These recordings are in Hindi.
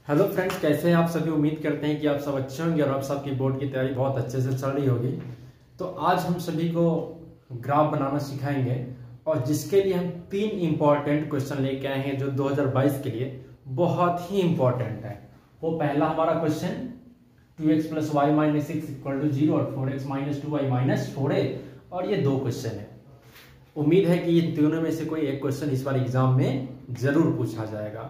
हेलो फ्रेंड्स, कैसे हैं आप सभी। उम्मीद करते हैं कि आप सब अच्छे होंगे और आप सबकी बोर्ड की तैयारी बहुत अच्छे से चल रही होगी। तो आज हम सभी को ग्राफ बनाना सिखाएंगे और जिसके लिए हम 3 इंपॉर्टेंट क्वेश्चन लेके आए हैं जो 2022 के लिए बहुत ही इंपॉर्टेंट है। वो पहला हमारा क्वेश्चन 2x + y - 6 = 0 और 4x - 2y - 4a, और ये 2 क्वेश्चन है। उम्मीद है कि इन तीनों में से कोई एक क्वेश्चन इस बार एग्जाम में जरूर पूछा जाएगा।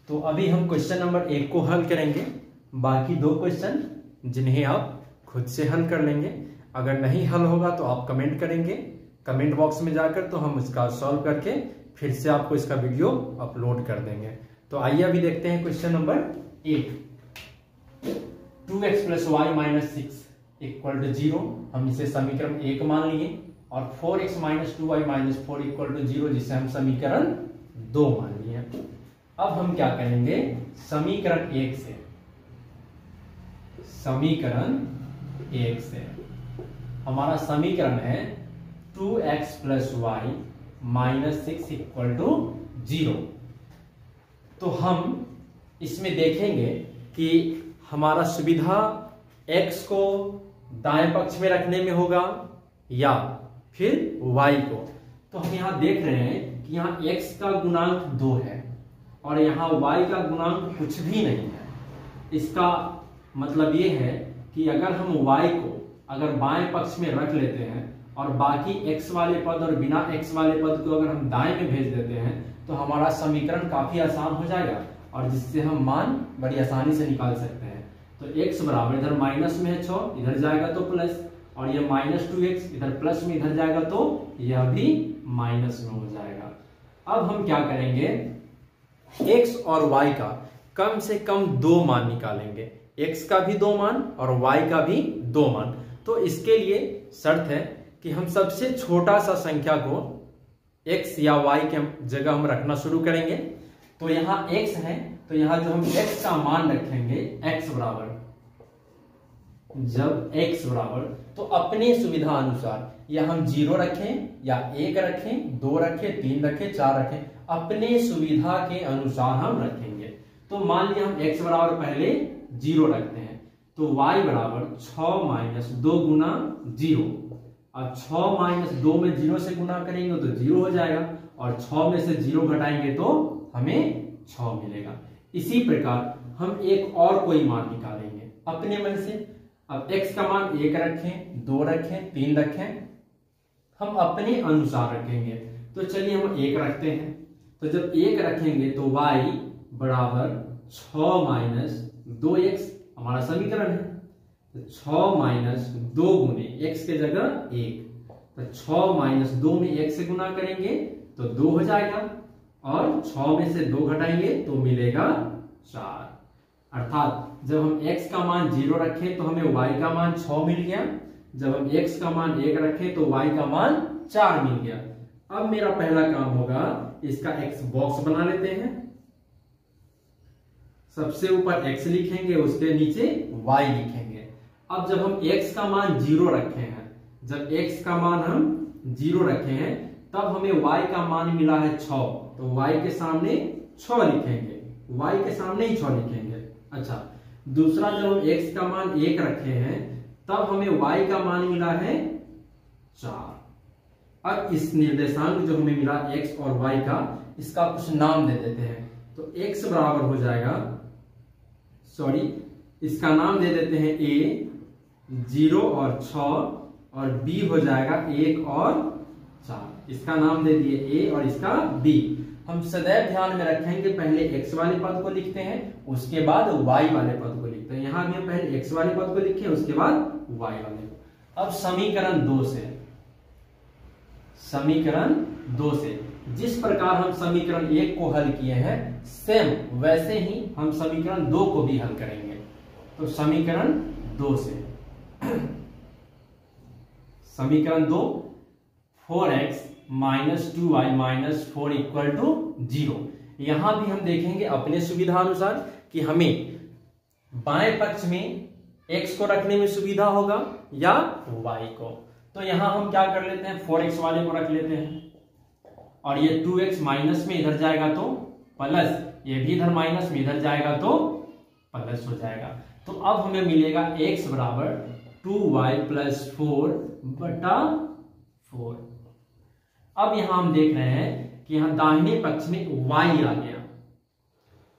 तो अभी हम क्वेश्चन नंबर 1 को हल करेंगे, बाकी 2 क्वेश्चन जिन्हें आप खुद से हल कर लेंगे। अगर नहीं हल होगा तो आप कमेंट करेंगे कमेंट बॉक्स में जाकर, तो हम इसका सॉल्व करके फिर से आपको इसका वीडियो अपलोड कर देंगे। तो आइए अभी देखते हैं क्वेश्चन नंबर 1। 2x + y - 6 = 0, हम इसे समीकरण 1 मान लिए, और 4x - 2y - 4 = 0, जिसे हम समीकरण 2 मान लिए। अब हम क्या करेंगे, समीकरण 1 से हमारा समीकरण है 2x + y - 6 = 0। तो हम इसमें देखेंगे कि हमारा सुविधा x को दाएं पक्ष में रखने में होगा या फिर y को। तो हम यहां देख रहे हैं कि यहां x का गुणांक 2 है और यहाँ y का गुणांक कुछ भी नहीं है। इसका मतलब ये है कि अगर हम y को अगर बाएं पक्ष में रख लेते हैं और बाकी x वाले पद और बिना x वाले पद को अगर हम दाएं में भेज देते हैं तो हमारा समीकरण काफी आसान हो जाएगा और जिससे हम मान बड़ी आसानी से निकाल सकते हैं। तो x बराबर इधर माइनस में है 6, इधर जाएगा तो प्लस, और ये -2x इधर प्लस में इधर जाएगा तो यह भी माइनस में हो जाएगा। अब हम क्या करेंगे, x और y का कम से कम 2 मान निकालेंगे, x का भी 2 मान और y का भी 2 मान। तो इसके लिए शर्त है कि हम सबसे छोटा सा संख्या को x या y के जगह हम रखना शुरू करेंगे। तो यहाँ x है, तो यहाँ जो हम x का मान रखेंगे, x बराबर, जब x बराबर, तो अपने सुविधा अनुसार या हम 0 रखें या 1 रखें, 2 रखें, 3 रखें, 4 रखें, अपने सुविधा के अनुसार हम रखेंगे। तो मान लिया हम x बराबर पहले 0 रखते हैं, तो y बराबर 6 - 2 गुना 0। अब 6 - 2 में 0 से गुना करेंगे तो 0 हो जाएगा, और 6 में से 0 घटाएंगे तो हमें 6 मिलेगा। इसी प्रकार हम एक और कोई मान निकालेंगे अपने मन से। अब x का मान 1 रखें, 2 रखें, 3 रखें, हम अपने अनुसार रखेंगे। तो चलिए हम 1 रखते हैं। तो जब 1 रखेंगे तो y बराबर 6 - 2x हमारा समीकरण है। तो 6 - 2 गुने x के जगह 1, तो 6 - 2 में 1 से गुना करेंगे तो 2 हो जाएगा, और 6 में से 2 घटाएंगे तो मिलेगा 4। अर्थात जब हम x का मान 0 रखें तो हमें y का मान 6 मिल गया, जब हम x का मान 1 रखें तो y का मान 4 मिल गया। अब मेरा पहला काम होगा, इसका x बॉक्स बना लेते हैं। सबसे ऊपर x लिखेंगे, उसके नीचे y लिखेंगे। अब जब हम x का मान 0 रखे हैं, जब x का मान हम 0 रखे हैं, तब हमें y का मान मिला है 6, तो y के सामने 6 लिखेंगे, y के सामने ही 6 लिखेंगे। अच्छा, दूसरा जब हम x का मान 1 रखे हैं, तब हमें y का मान मिला है 4। अब इस निर्देशांक जो हमें मिला x और y का, इसका कुछ नाम दे देते हैं। तो x बराबर हो जाएगा, इसका नाम दे देते हैं a, 0 और 6, और b हो जाएगा 1 और 4। इसका नाम दे दिए a और इसका b। हम सदैव ध्यान में रखेंगे, पहले x वाले पद को लिखते हैं, उसके बाद y वाले पद को लिखते हैं। यहां भी हम पहले x वाले पद को लिखे, उसके बाद y वाले को। अब समीकरण 2 से जिस प्रकार हम समीकरण 1 को हल किए हैं, सेम वैसे ही हम समीकरण 2 को भी हल करेंगे। तो समीकरण 2 से समीकरण 2, 4x - 2y - 4 = 0। यहां भी हम देखेंगे अपने सुविधा अनुसार कि हमें बाएं पक्ष में x को रखने में सुविधा होगा या y को। तो यहां हम क्या कर लेते हैं, 4x वाले को रख लेते हैं, और ये 2x माइनस में इधर जाएगा तो प्लस, ये भी इधर माइनस में इधर जाएगा तो प्लस हो जाएगा। तो अब हमें मिलेगा x बराबर 2y + 4 बटा 4। अब यहां हम देख रहे हैं कि यहां दाहिने पक्ष में y आ गया,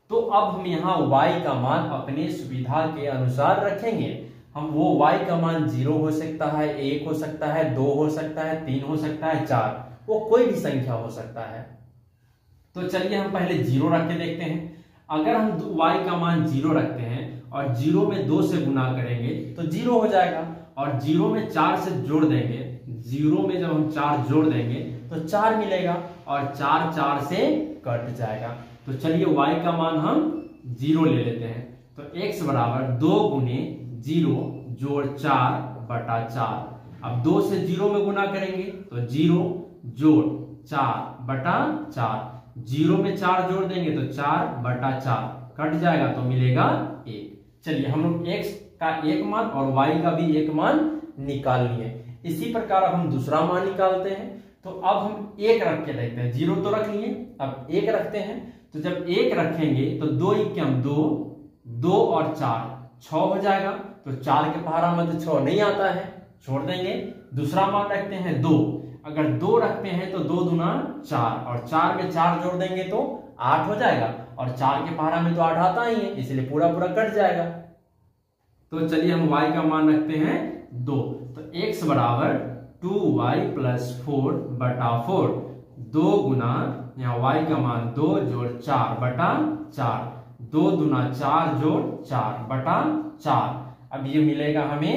तो अब हम यहाँ y का मान अपने सुविधा के अनुसार रखेंगे। हम वो y का मान 0 हो सकता है, 1 हो सकता है, 2 हो सकता है, 3 हो सकता है, 4, वो कोई भी संख्या हो सकता है। तो चलिए हम पहले 0 रख के देखते हैं। अगर हम y का मान 0 रखते हैं और 0 में 2 से गुना करेंगे तो 0 हो जाएगा, और 0 में 4 से जोड़ देंगे, 0 में जब हम 4 जोड़ देंगे तो 4 मिलेगा, और 4 4 से कट जाएगा। तो चलिए y का मान हम 0 ले लेते हैं। तो x बराबर 2 गुने 0 जोड़ 4 बटा 4। अब 2 से 0 में गुना करेंगे तो 0 जोड़ 4 बटा 4, 0 में 4 जोड़ देंगे तो 4 बटा 4 कट जाएगा तो मिलेगा 1। चलिए हम लोग x का एक मान और y का भी एक मान निकाल लिए। इसी प्रकार अब हम दूसरा मान निकालते हैं। तो अब हम 1 रख के देखते हैं, 0 तो रख लिए, अब 1 रखते हैं। तो जब 1 रखेंगे तो 2 × 2, 2 और 4 6 हो जाएगा। तो 4 के पहाड़ा में तो 6 नहीं आता है, छोड़ देंगे। दूसरा मान रखते हैं 2, अगर 2 रखते हैं तो 2 दूना 4, और 4 में 4 जोड़ देंगे तो 8 हो जाएगा, और 4 के पहाड़ा में तो 8 आता ही है, इसलिए पूरा पूरा कट जाएगा। तो चलिए हम y का मान रखते हैं 2। तो x बराबर 2y + 4 बटा 4, 2 गुना यहाँ y का मान 2 जोड़ 4 बटा 4, 2 दूना 4 जोड़ 4 बटा 4। अब ये मिलेगा हमें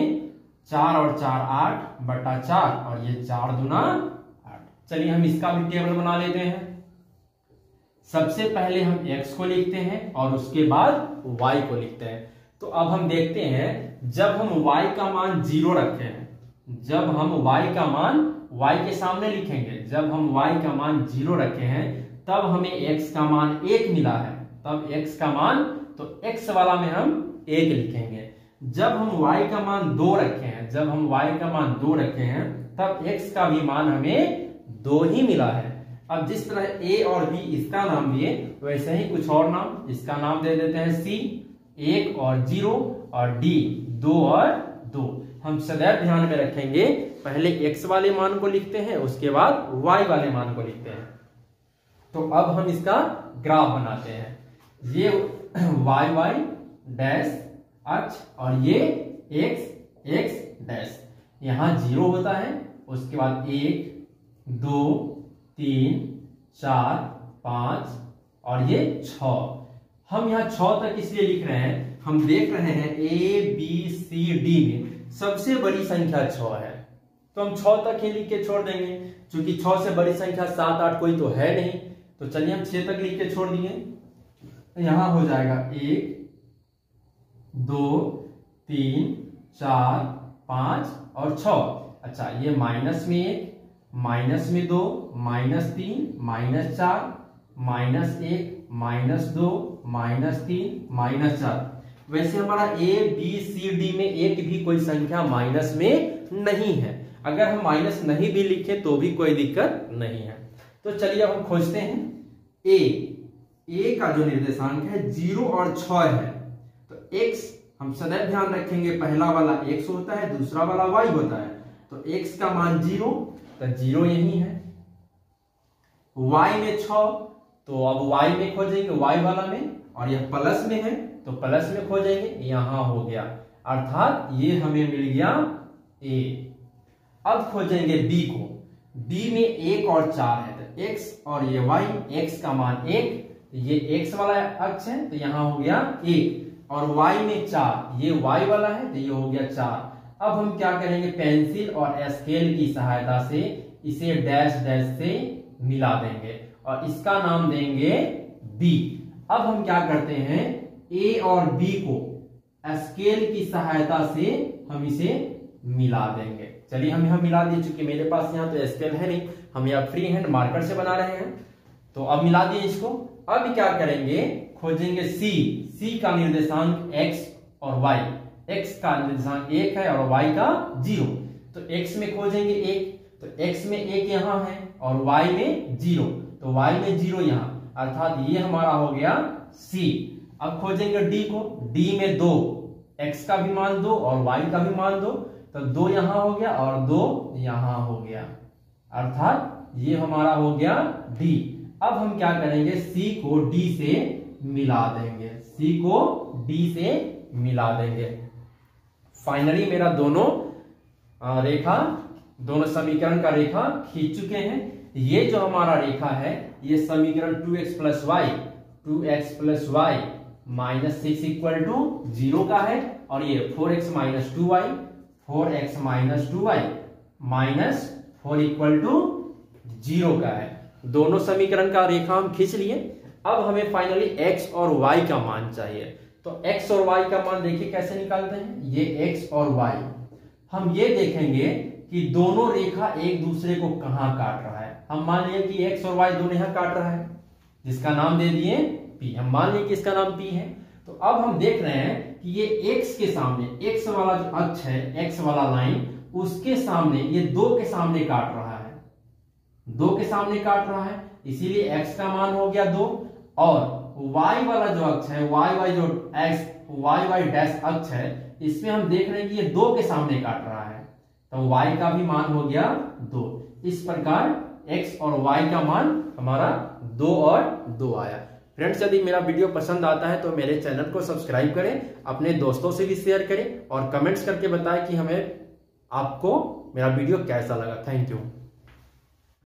4 और 4 8 बटा 4, और ये 4 दूना 8। चलिए हम इसका भी टेबल बना लेते हैं। सबसे पहले हम x को लिखते हैं और उसके बाद y को लिखते हैं। तो अब हम देखते हैं, जब हम y का मान 0 रखे हैं, जब हम y का मान y के सामने लिखेंगे, जब हम y का मान 0 रखे हैं तब हमें x का मान 1 मिला है, तब x का मान, तो x वाला में हम 1 लिखेंगे। जब हम y का मान 2 रखे हैं, जब हम y का मान 2 रखे हैं तब x का भी मान हमें 2 ही मिला है। अब जिस तरह a और b इसका नाम दिए, वैसे ही कुछ और नाम, इसका नाम दे देते हैं c 1 और 0, और d 2 और 2। हम सदैव ध्यान में रखेंगे, पहले x वाले मान को लिखते हैं, उसके बाद y वाले मान को लिखते हैं। तो अब हम इसका ग्राफ बनाते हैं। ये y डैश अक्ष और ये x डैश, यहाँ 0 होता है, उसके बाद 1 2 3 4 5 और ये 6। हम यहाँ 6 तक इसलिए लिख रहे हैं, हम देख रहे हैं a b c d में सबसे बड़ी संख्या 6 है, तो हम 6 तक ही लिख के छोड़ देंगे। क्योंकि 6 से बड़ी संख्या 7 8 कोई तो है नहीं, तो चलिए हम 6 तक लिख के छोड़ दिए। यहां हो जाएगा 1 2 3 4 5 और 6। अच्छा, ये माइनस में 1, माइनस में 2, -3, -4, -1, -2, -3, -4। वैसे हमारा a b c d में एक भी कोई संख्या माइनस में नहीं है। अगर हम माइनस नहीं भी लिखे तो भी कोई दिक्कत नहीं है। तो चलिए अब हम खोजते हैं a का जो निर्देशांक है 0 और 6 है। तो x हम सदैव ध्यान रखेंगे, पहला वाला x होता है, दूसरा वाला y होता है। तो x का मान 0, तो 0 यही है। y में 6, तो अब y में खोजेंगे, y वाला में, और यह प्लस में है तो प्लस में खोजेंगे, यहां हो गया, अर्थात ये हमें मिल गया a। अब खोजेंगे b को, b में 1 और 4 है, तो x और ये y, x का मान 1, ये x वाला अक्ष है तो यहां हो गया 1, और y में 4, ये y वाला है तो ये हो गया 4। अब हम क्या करेंगे, पेंसिल और स्केल की सहायता से इसे डैश डैश से मिला देंगे और इसका नाम देंगे b। अब हम क्या करते हैं, a और b को स्केल की सहायता से हम इसे मिला देंगे। चलिए हम यहाँ मिला दिए, चूंकि मेरे पास यहाँ तो स्केल है नहीं, हम यहाँ फ्री हैंड मार्कर से बना रहे हैं, तो अब मिला दिए इसको। अब क्या करेंगे, खोजेंगे c का निर्देशांक x और y, x का निर्देशांक 1 है और y का 0। तो x में खोजेंगे 1, तो x में 1 यहाँ है और y में 0, तो y में 0 यहाँ, अर्थात ये हमारा हो गया सी। अब खोजेंगे डी को, डी में 2 x का भी मान 2 और y का भी मान 2, तो 2 यहां हो गया और 2 यहां हो गया, अर्थात ये हमारा हो गया डी। अब हम क्या करेंगे, सी को डी से मिला देंगे, सी को डी से मिला देंगे। फाइनली मेरा दोनों रेखा, दोनों समीकरण का रेखा खींच चुके हैं। ये जो हमारा रेखा है ये समीकरण 2x plus y minus 6 equal to 0 का है, और ये 4x minus 2y minus 4 equal to 0 का है। दोनों समीकरण का रेखा हम खींच लिए। अब हमें फाइनली x और y का मान चाहिए। तो x और y का मान देखिए कैसे निकालते हैं। ये x और y, हम ये देखेंगे कि दोनों रेखा एक दूसरे को कहां काट रहा है। हम मान लिए कि x और y दोनों यहां काट रहा है, जिसका नाम दे दिए P। हम मान लिए कि इसका नाम P है। तो अब हम देख रहे हैं कि ये x के सामने, x वाला जो अक्ष है, x वाला लाइन, उसके सामने ये 2 के सामने काट रहा है, 2 के सामने काट रहा है, इसीलिए x का मान हो गया 2। और y वाला जो अक्ष है, y डैश अक्ष है, इसमें हम देख रहे हैं कि ये 2 के सामने काट रहा है, तो y का भी मान हो गया 2। इस प्रकार x और y का मान हमारा 2 और 2 आया। फ्रेंड्स, यदि मेरा वीडियो पसंद आता है तो मेरे चैनल को सब्सक्राइब करें, अपने दोस्तों से भी शेयर करें और कमेंट्स करके बताएं कि हमें आपको मेरा वीडियो कैसा लगा। Thank you.